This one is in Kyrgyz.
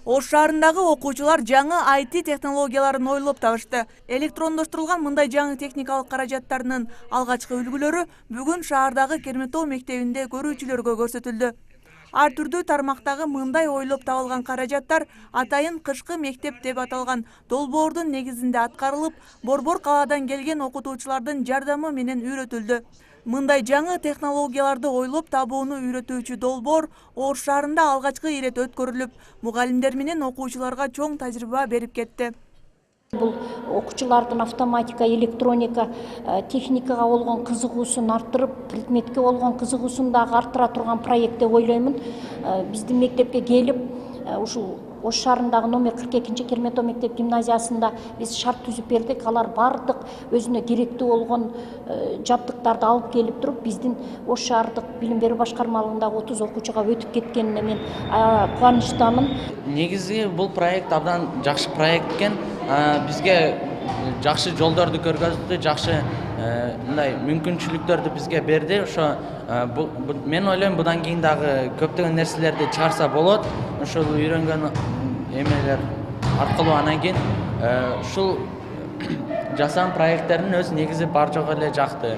Ош шаарындагы окуучулар жаңы IT технологияларын ойлоп табышты. Электрондоштурулган мындай жаңы техникалык каражаттарынын алгачкы үлгүлөрү бүгүн шаардагы Керметау мектебинде көрүүчүлөргө көрсөтүлдү. Ар түрдүү тармактагы мындай ойлоп табылган каражаттар атайын кышкы мектеп деп аталган долбоордун негизинде аткарылып, Борбор калаадан келген окутуучулардын жардамы менен үйрөтүлдү. Мындай жаңы технологияларды ойлоп табууну үйрөтүүчү долбоор Ош шаарында алгачкы ирет өткөрүлүп, мугалимдер менен окуучуларга чоң тажрыйба берип кетти. Бұл окуучулардын автоматика, электроника, техникага болгон кызыгуусун арттырып, предметке болгон кызыгуусун дагы арттыра турган проект деп ойлоймун. Биздин мектепке келип, ушул Ош шаарындагы номер 42 Керметау мектеп гимназиясында биз шарт түзүп бердик. Алар бардык өзүнө керектүү болгон жабдыктарды алып келип туруп, биздин Ош шаардык билим берүү башкармалыгындагы 30 окуучуга өтүп кеткенине мен кубанычтамын. Негизи бул проект абдан жакшы проект экен. Бизге жакшы жолдорду көргөздү, жакшы мындай мүмкүнчүлүктөрдү бизге берди. Ошо мен ойлойм будан кийин дагы көптөгөн нерселерди чыгарса болот. Ошол үйрөнгөн эмелер аркылуу анан кийин ушул жасаган проекттердин өз негизи бар жок эле жакты.